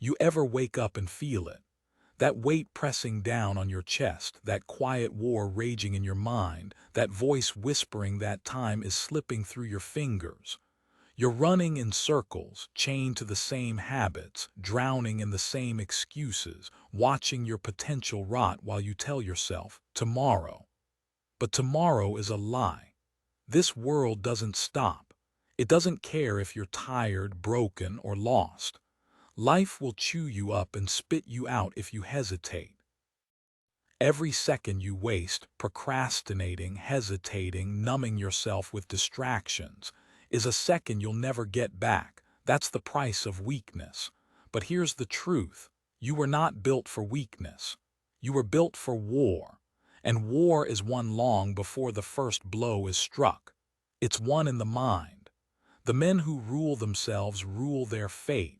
You ever wake up and feel it? That weight pressing down on your chest, that quiet war raging in your mind, that voice whispering that time is slipping through your fingers. You're running in circles, chained to the same habits, drowning in the same excuses, watching your potential rot while you tell yourself, tomorrow. But tomorrow is a lie. This world doesn't stop. It doesn't care if you're tired, broken, or lost. Life will chew you up and spit you out if you hesitate. Every second you waste, procrastinating, hesitating, numbing yourself with distractions, is a second you'll never get back. That's the price of weakness. But here's the truth. You were not built for weakness. You were built for war. And war is won long before the first blow is struck. It's won in the mind. The men who rule themselves rule their fate.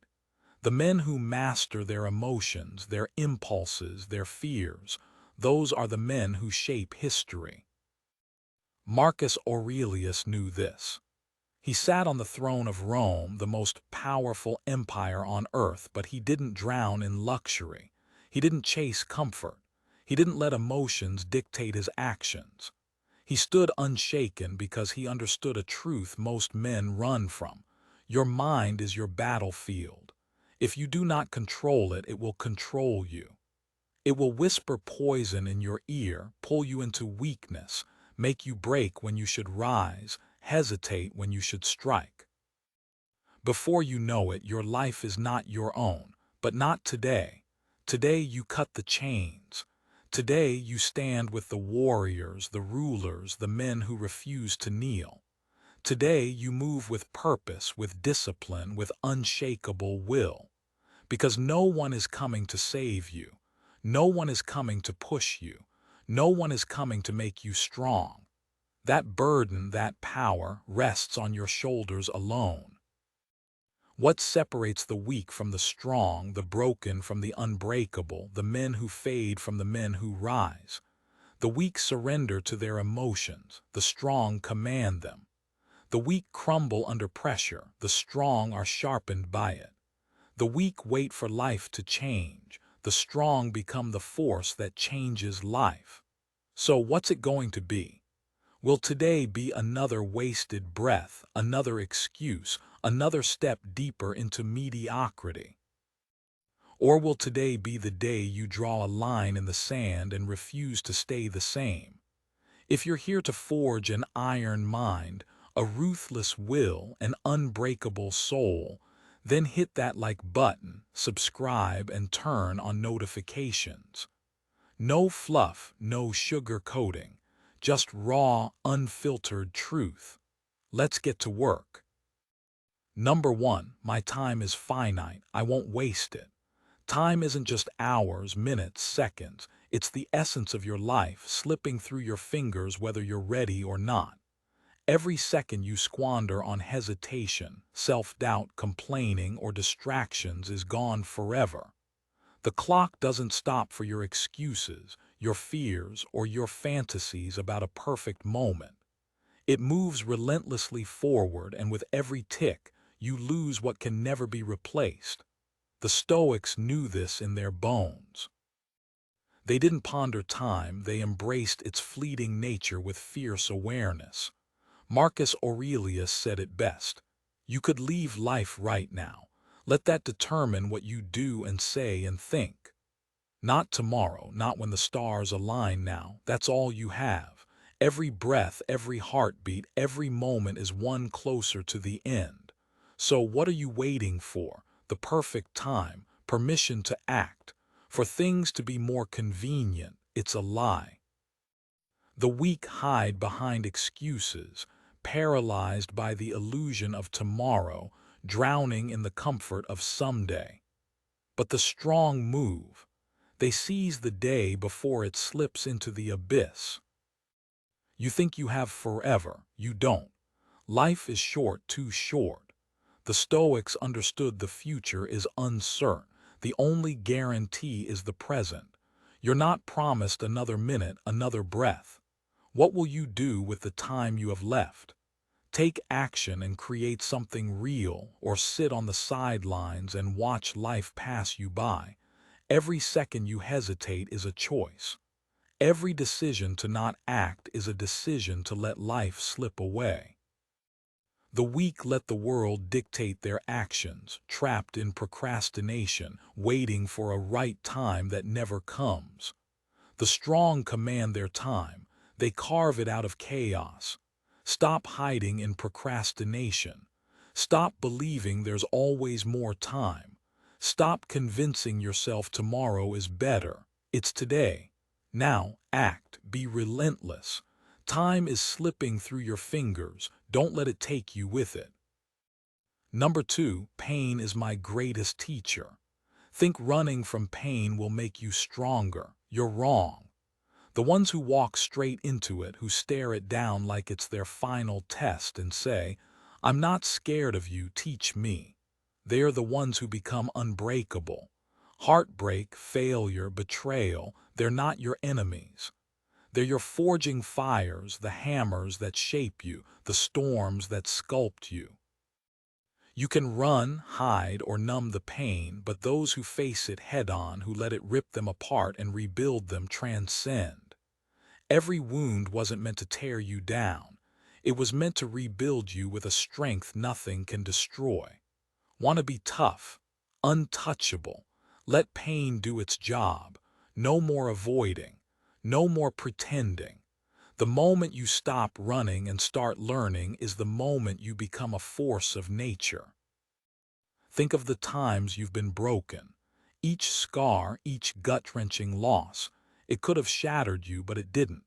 The men who master their emotions, their impulses, their fears, those are the men who shape history. Marcus Aurelius knew this. He sat on the throne of Rome, the most powerful empire on earth, but he didn't drown in luxury. He didn't chase comfort. He didn't let emotions dictate his actions. He stood unshaken because he understood a truth most men run from. Your mind is your battlefield. If you do not control it, it will control you. It will whisper poison in your ear, pull you into weakness, make you break when you should rise, hesitate when you should strike. Before you know it, your life is not your own, but not today. Today you cut the chains. Today you stand with the warriors, the rulers, the men who refuse to kneel. Today you move with purpose, with discipline, with unshakable will. Because no one is coming to save you. No one is coming to push you. No one is coming to make you strong. That burden, that power, rests on your shoulders alone. What separates the weak from the strong, the broken from the unbreakable, the men who fade from the men who rise? The weak surrender to their emotions, the strong command them. The weak crumble under pressure, the strong are sharpened by it. The weak wait for life to change, the strong become the force that changes life. So what's it going to be? Will today be another wasted breath, another excuse, another step deeper into mediocrity? Or will today be the day you draw a line in the sand and refuse to stay the same? If you're here to forge an iron mind, a ruthless will, an unbreakable soul, then hit that like button, subscribe, and turn on notifications. No fluff, no sugar coating, just raw, unfiltered truth. Let's get to work. Number 1, my time is finite. I won't waste it. Time isn't just hours, minutes, seconds. It's the essence of your life, slipping through your fingers whether you're ready or not. Every second you squander on hesitation, self-doubt, complaining, or distractions is gone forever. The clock doesn't stop for your excuses, your fears, or your fantasies about a perfect moment. It moves relentlessly forward, and with every tick, you lose what can never be replaced. The Stoics knew this in their bones. They didn't ponder time, they embraced its fleeting nature with fierce awareness. Marcus Aurelius said it best. You could leave life right now. Let that determine what you do and say and think. Not tomorrow, not when the stars align now. That's all you have. Every breath, every heartbeat, every moment is one closer to the end. So what are you waiting for? The perfect time, permission to act, for things to be more convenient. It's a lie. The weak hide behind excuses, paralyzed by the illusion of tomorrow, drowning in the comfort of someday. But the strong move. They seize the day before it slips into the abyss. You think you have forever. You don't. Life is short, too short. The Stoics understood the future is uncertain. The only guarantee is the present. You're not promised another minute, another breath. What will you do with the time you have left? Take action and create something real, or sit on the sidelines and watch life pass you by. Every second you hesitate is a choice. Every decision to not act is a decision to let life slip away. The weak let the world dictate their actions, trapped in procrastination, waiting for a right time that never comes. The strong command their time. They carve it out of chaos. Stop hiding in procrastination. Stop believing there's always more time. Stop convincing yourself tomorrow is better. It's today. Now, act. Be relentless. Time is slipping through your fingers. Don't let it take you with it. Number 2, pain is my greatest teacher. Think running from pain will make you stronger. You're wrong. The ones who walk straight into it, who stare it down like it's their final test and say, "I'm not scared of you, teach me." They are the ones who become unbreakable. Heartbreak, failure, betrayal, they're not your enemies. They're your forging fires, the hammers that shape you, the storms that sculpt you. You can run, hide, or numb the pain, but those who face it head-on, who let it rip them apart and rebuild them, transcend. Every wound wasn't meant to tear you down. It was meant to rebuild you with a strength nothing can destroy. Want to be tough, untouchable. Let pain do its job. No more avoiding. No more pretending. The moment you stop running and start learning is the moment you become a force of nature. Think of the times you've been broken. Each scar, each gut-wrenching loss. It could have shattered you, but it didn't.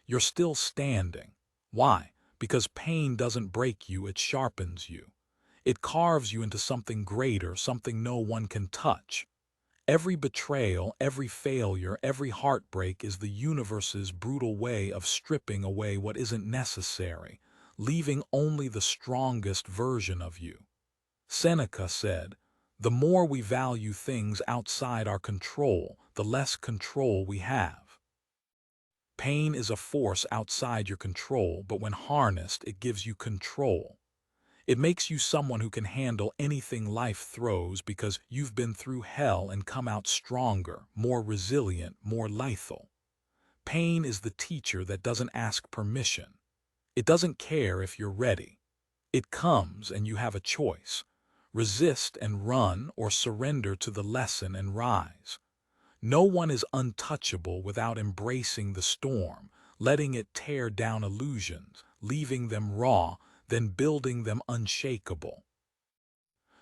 You're still standing. Why? Because pain doesn't break you, it sharpens you. It carves you into something greater, something no one can touch. Every betrayal, every failure, every heartbreak is the universe's brutal way of stripping away what isn't necessary, leaving only the strongest version of you. Seneca said, "The more we value things outside our control, the less control we have." Pain is a force outside your control, but when harnessed, it gives you control. It makes you someone who can handle anything life throws because you've been through hell and come out stronger, more resilient, more lethal. Pain is the teacher that doesn't ask permission. It doesn't care if you're ready. It comes and you have a choice. Resist and run, or surrender to the lesson and rise. No one is untouchable without embracing the storm, letting it tear down illusions, leaving them raw, then building them unshakable.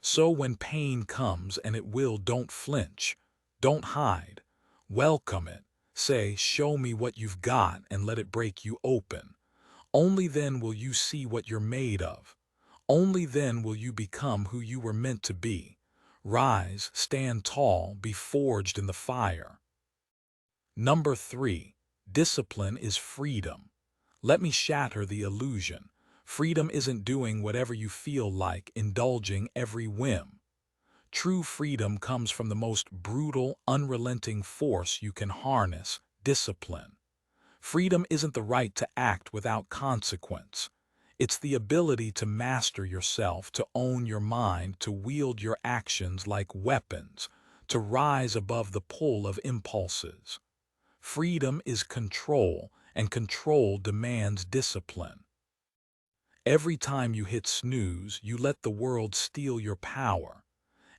So when pain comes, and it will, don't flinch. Don't hide. Welcome it. Say, "Show me what you've got," and let it break you open. Only then will you see what you're made of. Only then will you become who you were meant to be. Rise, stand tall, be forged in the fire. Number 3, discipline is freedom. Let me shatter the illusion. Freedom isn't doing whatever you feel like, indulging every whim. True freedom comes from the most brutal, unrelenting force you can harness, discipline. Freedom isn't the right to act without consequence. It's the ability to master yourself, to own your mind, to wield your actions like weapons, to rise above the pull of impulses. Freedom is control, and control demands discipline. Every time you hit snooze, you let the world steal your power.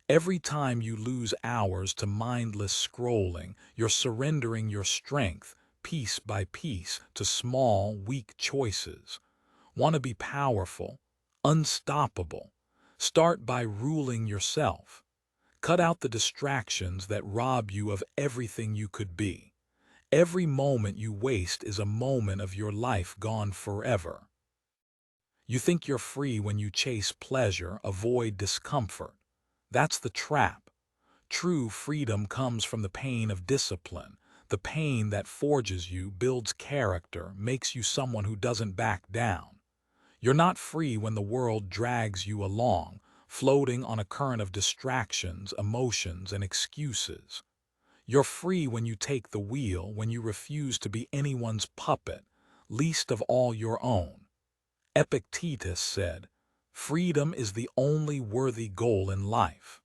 Every time you lose hours to mindless scrolling, you're surrendering your strength, piece by piece, to small, weak choices. Want to be powerful, unstoppable? Start by ruling yourself. Cut out the distractions that rob you of everything you could be. Every moment you waste is a moment of your life gone forever. You think you're free when you chase pleasure, avoid discomfort. That's the trap. True freedom comes from the pain of discipline, the pain that forges you, builds character, makes you someone who doesn't back down. You're not free when the world drags you along, floating on a current of distractions, emotions, and excuses. You're free when you take the wheel, when you refuse to be anyone's puppet, least of all your own. Epictetus said, "Freedom is the only worthy goal in life.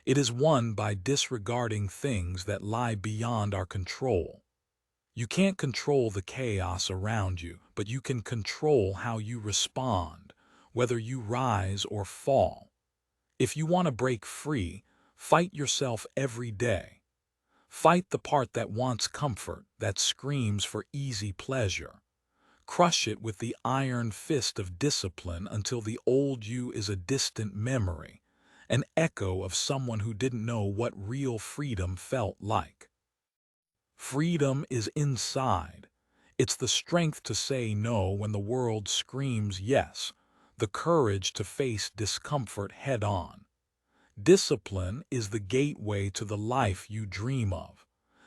It is won by disregarding things that lie beyond our control. You can't control the chaos around you, but you can control how you respond, whether you rise or fall. If you want to break free, fight yourself every day. Fight the part that wants comfort, that screams for easy pleasure. Crush it with the iron fist of discipline until the old you is a distant memory, an echo of someone who didn't know what real freedom felt like." Freedom is inside. It's the strength to say no when the world screams yes, the courage to face discomfort head on. Discipline is the gateway to the life you dream of.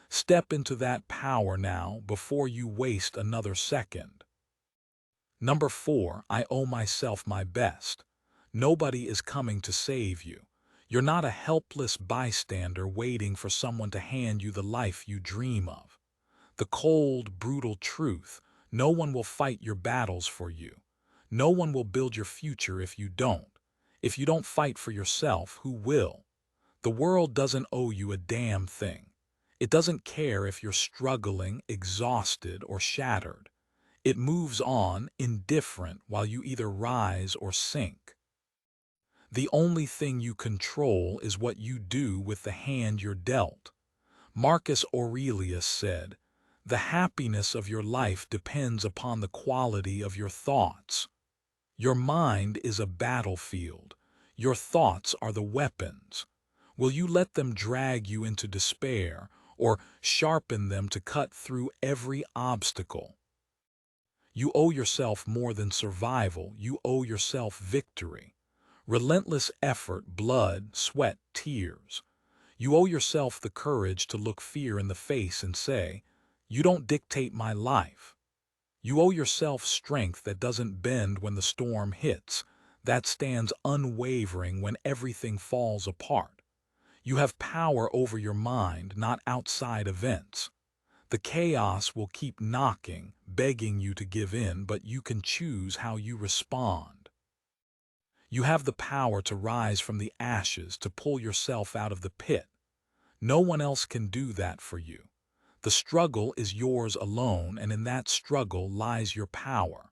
Step into that power now before you waste another second. Number 4, I owe myself my best. Nobody is coming to save you. You're not a helpless bystander waiting for someone to hand you the life you dream of. The cold, brutal truth: no one will fight your battles for you. No one will build your future if you don't. If you don't fight for yourself, who will? The world doesn't owe you a damn thing. It doesn't care if you're struggling, exhausted, or shattered. It moves on, indifferent, while you either rise or sink. The only thing you control is what you do with the hand you're dealt. Marcus Aurelius said, "The happiness of your life depends upon the quality of your thoughts." Your mind is a battlefield. Your thoughts are the weapons. Will you let them drag you into despair, or sharpen them to cut through every obstacle? You owe yourself more than survival. You owe yourself victory. Relentless effort, blood, sweat, tears. You owe yourself the courage to look fear in the face and say, "You don't dictate my life." You owe yourself strength that doesn't bend when the storm hits, that stands unwavering when everything falls apart. You have power over your mind, not outside events. The chaos will keep knocking, begging you to give in, but you can choose how you respond. You have the power to rise from the ashes, to pull yourself out of the pit. No one else can do that for you. The struggle is yours alone, and in that struggle lies your power.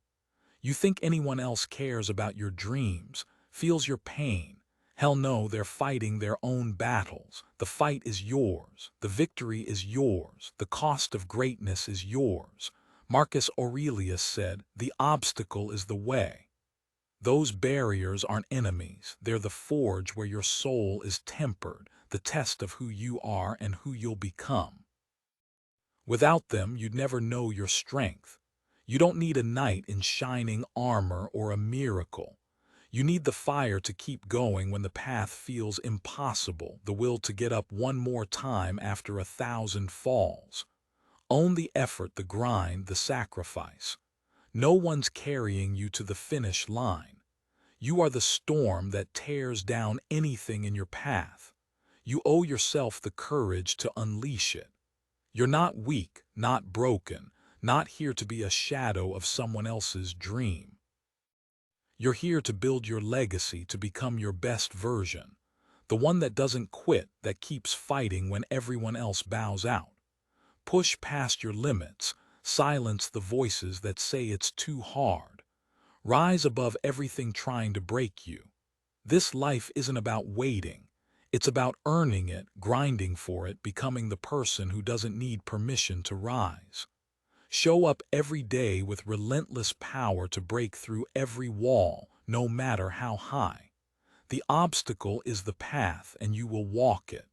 You think anyone else cares about your dreams, feels your pain? Hell no, they're fighting their own battles. The fight is yours. The victory is yours. The cost of greatness is yours. Marcus Aurelius said, "The obstacle is the way." Those barriers aren't enemies. They're the forge where your soul is tempered, the test of who you are and who you'll become. Without them, you'd never know your strength. You don't need a knight in shining armor or a miracle. You need the fire to keep going when the path feels impossible, the will to get up one more time after 1,000 falls. Own the effort, the grind, the sacrifice. No one's carrying you to the finish line. You are the storm that tears down anything in your path. You owe yourself the courage to unleash it. You're not weak, not broken, not here to be a shadow of someone else's dream. You're here to build your legacy, to become your best version, the one that doesn't quit, that keeps fighting when everyone else bows out. Push past your limits, silence the voices that say it's too hard. Rise above everything trying to break you. This life isn't about waiting. It's about earning it, grinding for it, becoming the person who doesn't need permission to rise. Show up every day with relentless power to break through every wall, no matter how high. The obstacle is the path, and you will walk it.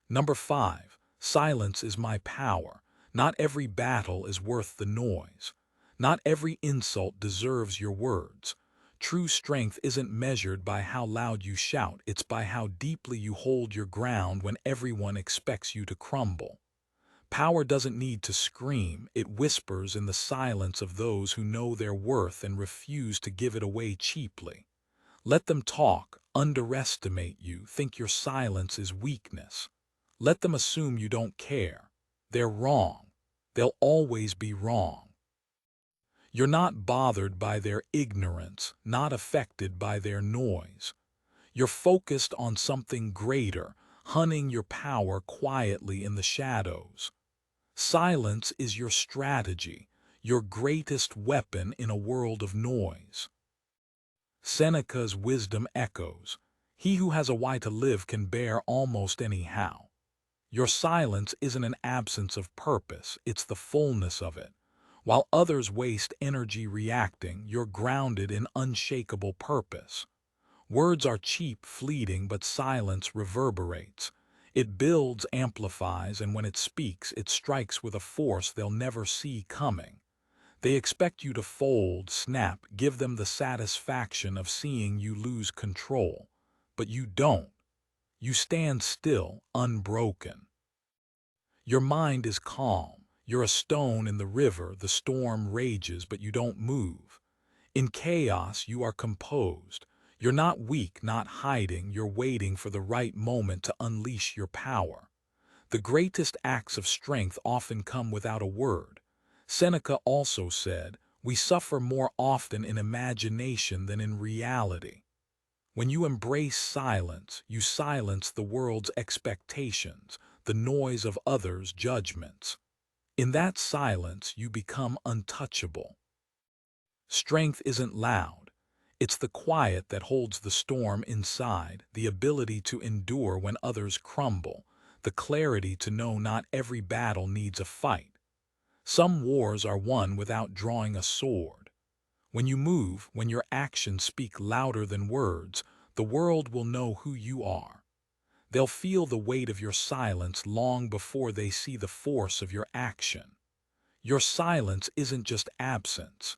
Number 5, silence is my power. Not every battle is worth the noise. Not every insult deserves your words. True strength isn't measured by how loud you shout, it's by how deeply you hold your ground when everyone expects you to crumble. Power doesn't need to scream, it whispers in the silence of those who know their worth and refuse to give it away cheaply. Let them talk, underestimate you, think your silence is weakness. Let them assume you don't care. They're wrong. They'll always be wrong. You're not bothered by their ignorance, not affected by their noise. You're focused on something greater, hunting your power quietly in the shadows. Silence is your strategy, your greatest weapon in a world of noise. Seneca's wisdom echoes. He who has a why to live can bear almost any how. Your silence isn't an absence of purpose, it's the fullness of it. While others waste energy reacting, you're grounded in unshakable purpose. Words are cheap, fleeting, but silence reverberates. It builds, amplifies, and when it speaks, it strikes with a force they'll never see coming. They expect you to fold, snap, give them the satisfaction of seeing you lose control. But you don't. You stand still, unbroken. Your mind is calm. You're a stone in the river, the storm rages, but you don't move. In chaos, you are composed. You're not weak, not hiding, you're waiting for the right moment to unleash your power. The greatest acts of strength often come without a word. Seneca also said, "We suffer more often in imagination than in reality." When you embrace silence, you silence the world's expectations, the noise of others' judgments. In that silence, you become untouchable. Strength isn't loud. It's the quiet that holds the storm inside, the ability to endure when others crumble, the clarity to know not every battle needs a fight. Some wars are won without drawing a sword. When you move, when your actions speak louder than words, the world will know who you are. They'll feel the weight of your silence long before they see the force of your action. Your silence isn't just absence.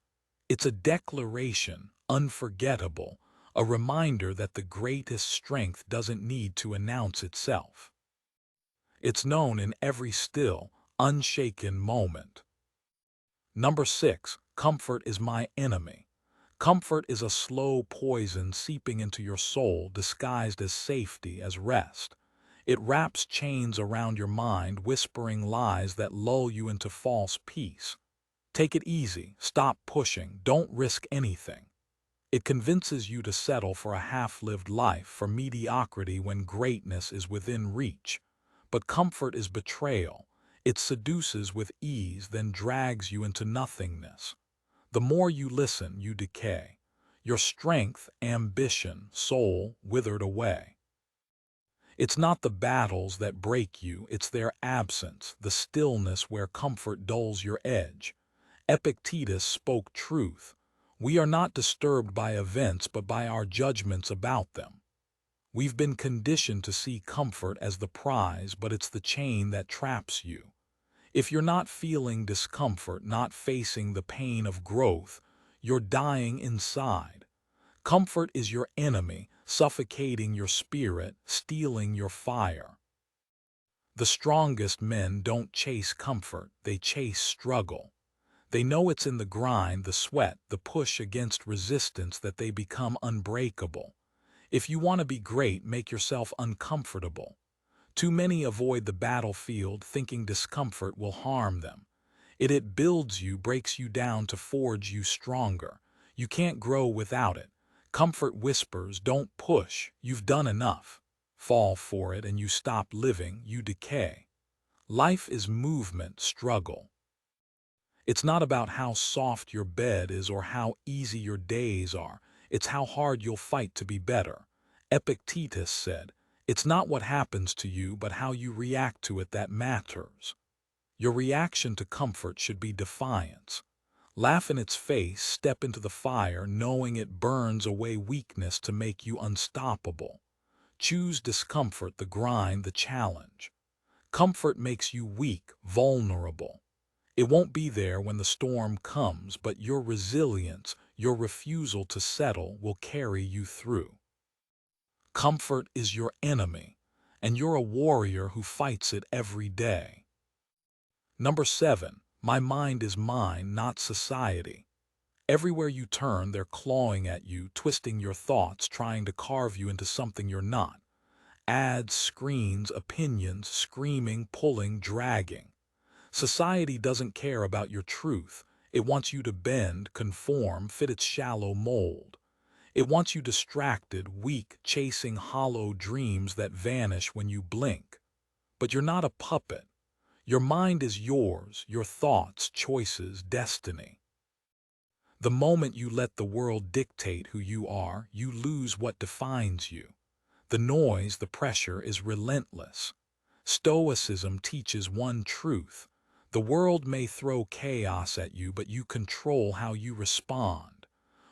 It's a declaration, unforgettable, a reminder that the greatest strength doesn't need to announce itself. It's known in every still, unshaken moment. Number 6, comfort is my enemy. Comfort is a slow poison seeping into your soul disguised as safety, as rest. It wraps chains around your mind, whispering lies that lull you into false peace. Take it easy, stop pushing, don't risk anything. It convinces you to settle for a half-lived life, for mediocrity when greatness is within reach. But comfort is betrayal. It seduces with ease, then drags you into nothingness. The more you listen, you decay. Your strength, ambition, soul withered away. It's not the battles that break you, it's their absence, the stillness where comfort dulls your edge. Epictetus spoke truth. We are not disturbed by events but by our judgments about them. We've been conditioned to see comfort as the prize, but it's the chain that traps you. If you're not feeling discomfort, not facing the pain of growth, you're dying inside. Comfort is your enemy, suffocating your spirit, stealing your fire. The strongest men don't chase comfort, they chase struggle. They know it's in the grind, the sweat, the push against resistance that they become unbreakable. If you want to be great, make yourself uncomfortable. Too many avoid the battlefield thinking discomfort will harm them. It builds you, breaks you down to forge you stronger. You can't grow without it. Comfort whispers, don't push, you've done enough. Fall for it and you stop living, you decay. Life is movement, struggle. It's not about how soft your bed is or how easy your days are. It's how hard you'll fight to be better. Epictetus said, "It's not what happens to you, but how you react to it that matters." Your reaction to comfort should be defiance. Laugh in its face, step into the fire, knowing it burns away weakness to make you unstoppable. Choose discomfort, the grind, the challenge. Comfort makes you weak, vulnerable. It won't be there when the storm comes, but your resilience, your refusal to settle, will carry you through. Comfort is your enemy, and you're a warrior who fights it every day. Number 7, my mind is mine, not society. Everywhere you turn, they're clawing at you, twisting your thoughts, trying to carve you into something you're not. Ads, screens, opinions, screaming, pulling, dragging. Society doesn't care about your truth. It wants you to bend, conform, fit its shallow mold. It wants you distracted, weak, chasing hollow dreams that vanish when you blink. But you're not a puppet. Your mind is yours, your thoughts, choices, destiny. The moment you let the world dictate who you are, you lose what defines you. The noise, the pressure is relentless. Stoicism teaches one truth. The world may throw chaos at you, but you control how you respond.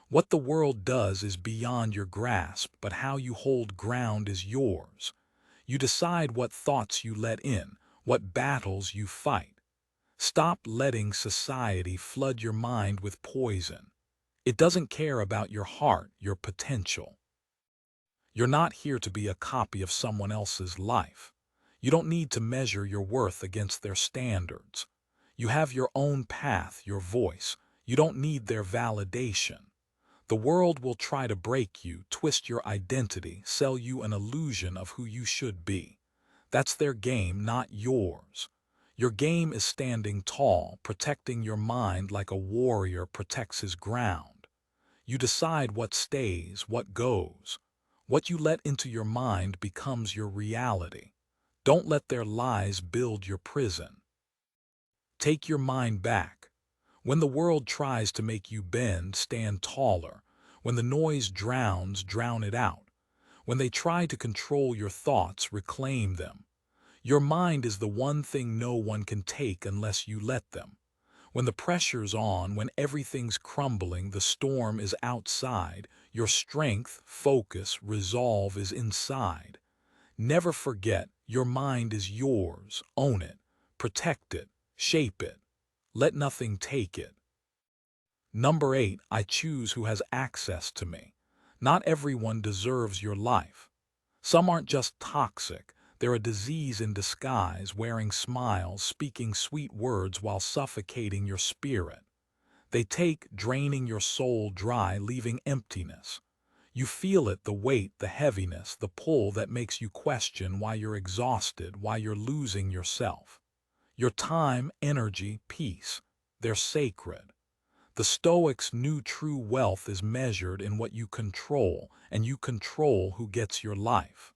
What the world does is beyond your grasp, but how you hold ground is yours. You decide what thoughts you let in, what battles you fight. Stop letting society flood your mind with poison. It doesn't care about your heart, your potential. You're not here to be a copy of someone else's life. You don't need to measure your worth against their standards. You have your own path, your voice. You don't need their validation. The world will try to break you, twist your identity, sell you an illusion of who you should be. That's their game, not yours. Your game is standing tall, protecting your mind like a warrior protects his ground. You decide what stays, what goes. What you let into your mind becomes your reality. Don't let their lies build your prison. Take your mind back. When the world tries to make you bend, stand taller. When the noise drowns, drown it out. When they try to control your thoughts, reclaim them. Your mind is the one thing no one can take unless you let them. When the pressure's on, when everything's crumbling, the storm is outside, your strength, focus, resolve is inside. Never forget, your mind is yours. Own it, protect it, shape it. Let nothing take it. Number 8, I choose who has access to me. Not everyone deserves your life. Some aren't just toxic. They're a disease in disguise, wearing smiles, speaking sweet words while suffocating your spirit. They take, draining your soul dry, leaving emptiness. You feel it, the weight, the heaviness, the pull that makes you question why you're exhausted, why you're losing yourself. Your time, energy, peace, they're sacred. The Stoics knew true wealth is measured in what you control, and you control who gets your life.